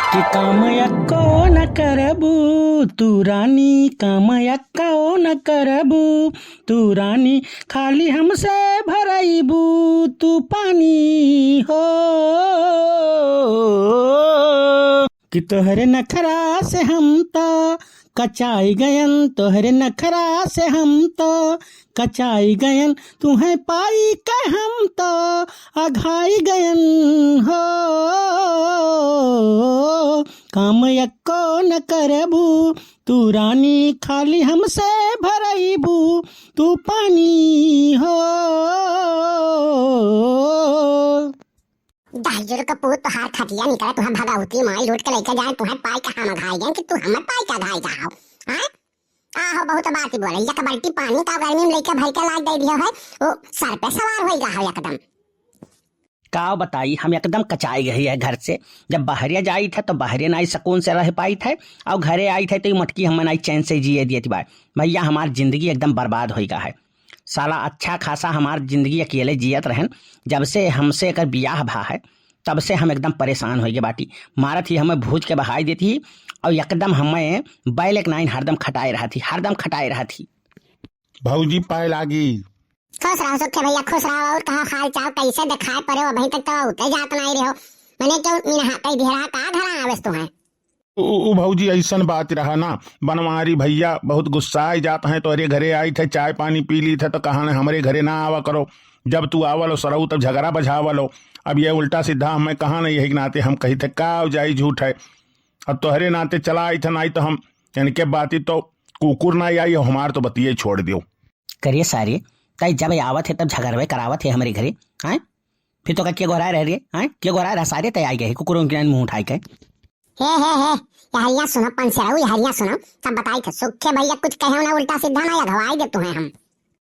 कि कामयक्को न करबू तू रानी, कामयक्को न करबू तू रानी, खाली हमसे भरईबू तू पानी हो। कि तोहरे नखरा से हम तो कचाई गयन, तोहरे नखरा से हम तो कचाई गयन, तुम्हें पाई के हम तो अघाई गयन हो। काम यक्को न करबू तू रानी, खाली हमसे भरईबू तू पानी हो। दाहिजोर का पूत तो हाथ खटिया निकला, तुहा भगाउती माई लूट के लेके जाए, तुहे पाई का हम घाई गए कि तू हमर पाई का घाई जाओ। हां आहो बहुत बात ही बोले, एक बाल्टी पानी का गर्मी में लेके भर के लाद दे दियो है, वो सर पे सवार हो गया एकदम। का बताई हम एकदम कचाई गई है घर से। जब बाहरिया जाई था तो बाहरिया ना सुकून से रह पाई थे, और घरे आई थे तो मटकी हम ना चैन से जिए दिए थी। भैया हमारी जिंदगी एकदम बर्बाद हो गया है। साला अच्छा खासा हमार जिंदगी अकेले जियत रहन, जब से हमसे अगर बियाह भा है तब से हम एकदम परेशान हो गए बाटी। मारत ही हमें भूज के बहाई देती, और एकदम हमें बैल एक नाइन हरदम खटाए रहा थी, हरदम खटाए रहा थी। भौजी पाए लागी। खुश रहो सुखे भैया, खुश रहो। और कहा हाल चाल कैसे दिखाए पड़े हो, अभी तक तो उते जात नहीं रहो। मैंने क्यों मीना कई घेरा का घर आवेस तो है। उ भौजी ऐसन बात रहा ना, बनवारी भैया बहुत गुस्साए जात हैं, तो अरे घरे आई थे चाय पानी पी ली थे, तो कहा न हमारे घरे ना आवा करो, जब तू आवलो सरऊ तब झगड़ा बझावलो। अब ये उल्टा सीधा हमें कहा नहीं यही नाते हम कही थे का जाई झूठ है। अब तोहरे नाते चला आई था, नहीं तो हम इनके बाती तो कुकुर ना आई, हमार तो बतिये छोड़ दियो। करिए सारे तय जब आवत है तब झगड़वे करावत है हमारे घरे। हैं फिर तो क्या गोरा रह रही है, क्या गोरा रहा सारे तय आई गए कुकुरों के मुंह उठाई गए। हे यहरिया सुनो पंचराऊ, यहरिया सुनो सब बताई थे सुखे भैया कुछ कहे ना उल्टा सीधा ना अगवाई दे तुम्हें हम।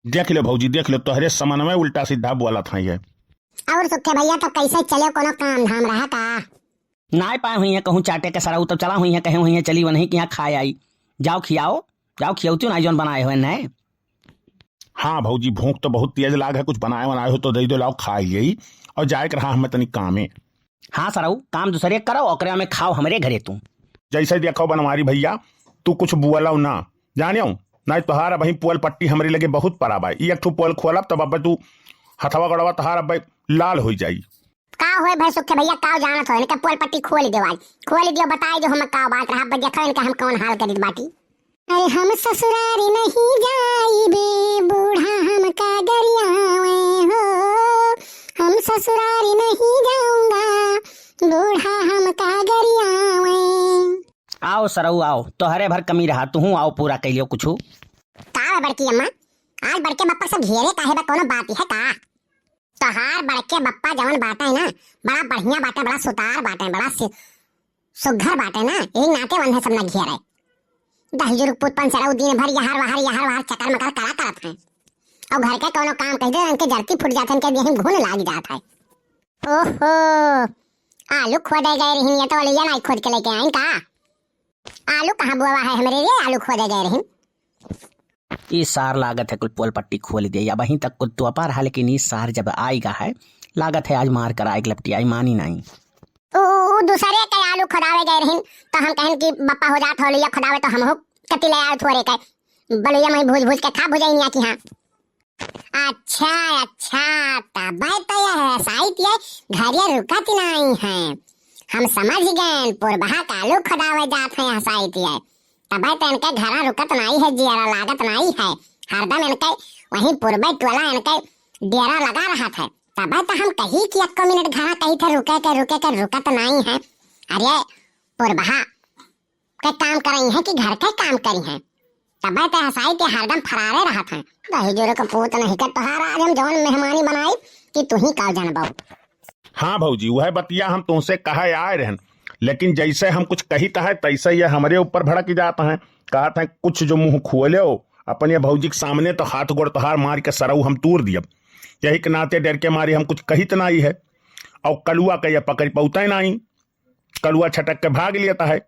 देख लो भौजी देख लो, तोहरे समन में उल्टा सीधा बोला था ये। और सुखे भैया तो कैसे चले, कोनो काम धाम रहा का ना पाए हुई है कहूँ चाटे के सराऊ तब चला हुई है, कहे हुई है चली वही कि यहाँ खाए आई। जाओ खियाओ, जाओ खियाओ ना जोन बनाए हुए नए। हाँ भौजी भूख तो बहुत तेज लाग है, कुछ बनाए बनाए हो तो दे दो, लाओ खा यही और जाए रहा हमें तनी कामे। हाँ सराऊ काम दूसरे करो और में खाओ हमारे घरे तुम। जैसे देखो बनवारी भैया तू कुछ बुअला ना जानियो ना, तोहार वही पोल पट्टी हमारे लगे बहुत पराब है, एक ठू पोल खोलब तब अब तू हथवा गड़वा तहार अब लाल हो जाई। का होए भाई सुखे भैया का जानत हो, इनका पोल पट्टी खोल दे आज, खोल दियो बताई जो हम का बात रहा बे, देखो इनका हम कौन हाल करी बाटी। अरे हम ससुरारी नहीं जाईबे बूढ़ा हम का गरियावे हो, हम ससुरारी नहीं जाऊंगा बूढ़ा हम का गरियावे। आओ सरऊ आओ, तोहरे भर कमी रहा तू आओ पूरा कैलियो कुछ। का बड़की अम्मा आज बड़के बप्पा से घेरे काहे बा, कोनो बात है का? तोहार बड़के बप्पा जवन बाटा है ना बड़ा बढ़िया बाटा, बड़ा सुतार बाटा है, बड़ा सुघर बाटा है ना, यही नाते बंधे सब ना घेरे। दहिजुर पुत पंचराऊ दिन भर यहार वहार चकर मकर करा करत है, और घर के कोनो काम कह दे उनके जर्ती फुट जात है, उनके देह में घुन लाग जात है। ओहो आलू खोदे गए रही तो वाली नहीं खोद के लेके आइन का? आलू कहाँ बुआ है हमारे लिए, आलू खोदे गए रही। इस सार लागत है कुल पोल पट्टी खोल दिया, वहीं तक कुल तो रहा, लेकिन इस सार जब आएगा है लागत है आज मार कर आएगी लपटी आई मानी नहीं। दूसरे के आलू खुदावे गए रही तो हम कहन कि बप्पा हो जात हो लिया खुदावे, तो हम हो कति ले आए थोड़े के बलुया में भूज भूज के खा भुजाइनिया की। हाँ अच्छा तब तो यह साइट ये घरिया रुकत नहीं है, हम समझ गए पुरबहा का आलू खुदावे जात है साइट ये, तब तो इनके घरा रुकत नहीं है, जियरा लागत नहीं है, हरदम इनके वहीं पूर्वे टोला इनके डेरा लगा रहा था। तब तो हम कही कि 1 मिनट घरा कही थे रुके के रुकत नहीं है। अरे पुरबहा के काम करी है कि घर के काम करी है, तब तो हसाई के हरदम फरारे रहा था। दहिजोर का पूत नहीं कर तोहार आज हम जवन मेहमानी बनाई कि तू ही का जानबो। हाँ भौजी वह बतिया हम तुमसे कहा आए रहन, लेकिन जैसे हम कुछ कही है तैसे ये हमारे ऊपर भड़क जाता है। कहा था कुछ जो मुंह खोले हो अपने भौजी के सामने तो हाथ गोड़ तोहार मार के सरऊ हम तूर दियब, यही के नाते डर के मारे हम कुछ कही तो नहीं है। और कलुआ का यह पकड़ पौता ही नहीं, कलुआ छटक के भाग लेता है,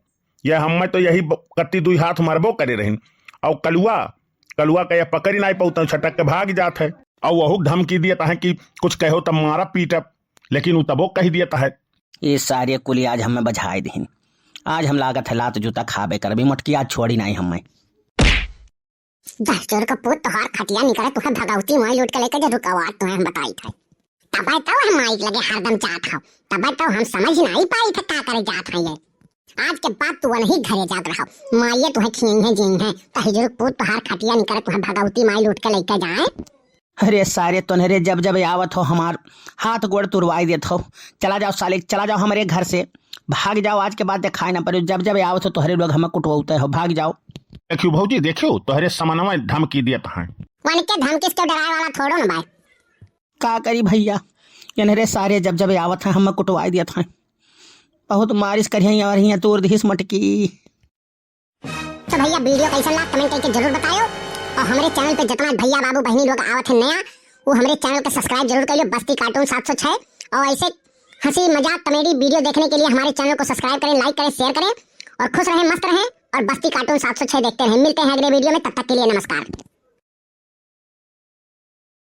यह हम तो यही कत्ती दुई हाथ मारबो करे रही, और कलुआ का यह पकड़ ही नहीं पौता, छटक के भाग जाता है। और वह धमकी दिया है कि कुछ कहो तब मारा पीटब, लेकिन वो तबो कही दिया है। ये सारे कुली आज हमें बझाए दीन, आज हम लागत है लात जूता खाबे करबी मटकी आज छोड़ी नहीं हमें। दहचोर का पुत तोहार खटिया निकले तुहे भगवती माई लूट के लेके जो रुकावट तुम्हें हम बताई था तब तो हम माइक लगे हरदम जात हो तब तो हम समझ नहीं पाई थे का करे जात है ये आज के बाद तू नहीं घरे जात रहो माइये तुहे खींग है जिंग है तहिजर पुत तोहार खटिया निकले तुहे भगवती माई लूट के लेके जाए। अरे सारे तोनहरे जब जब आवत हो हमार हाथ गोड़ तुरवाई देत हो। चला जाओ साले चला जाओ हमारे घर से भाग जाओ आज के बाद दिखाई ना पड़े जब जब आवत हो तोहरे लोग हमें कुटवाते हो भाग जाओ। देखियो भौजी देखियो तोहरे समनवा धमकी दियत हैं। वन के धमकी से डराए वाला थोड़ो ना भाई। का करी भैया इनहरे सारे जब जब आवत हैं हमें कुटवाई दियत हैं बहुत मारिश करिए और हियां तोड़ दिस मटकी। तो भैया वीडियो कैसा लगा कमेंट करके जरूर बताओ और हमारे चैनल पे जितना भैया बाबू बहनी लोग आवत है नया वो हमारे चैनल को सब्सक्राइब जरूर कर लो बस्ती कार्टून 706 और ऐसे हंसी मजाक कॉमेडी वीडियो देखने के लिए हमारे चैनल को सब्सक्राइब करें लाइक करें शेयर करें और खुश रहें मस्त रहें और बस्ती कार्टून 706 देखते रहें। मिलते हैं अगले वीडियो में तब तक के लिए नमस्कार।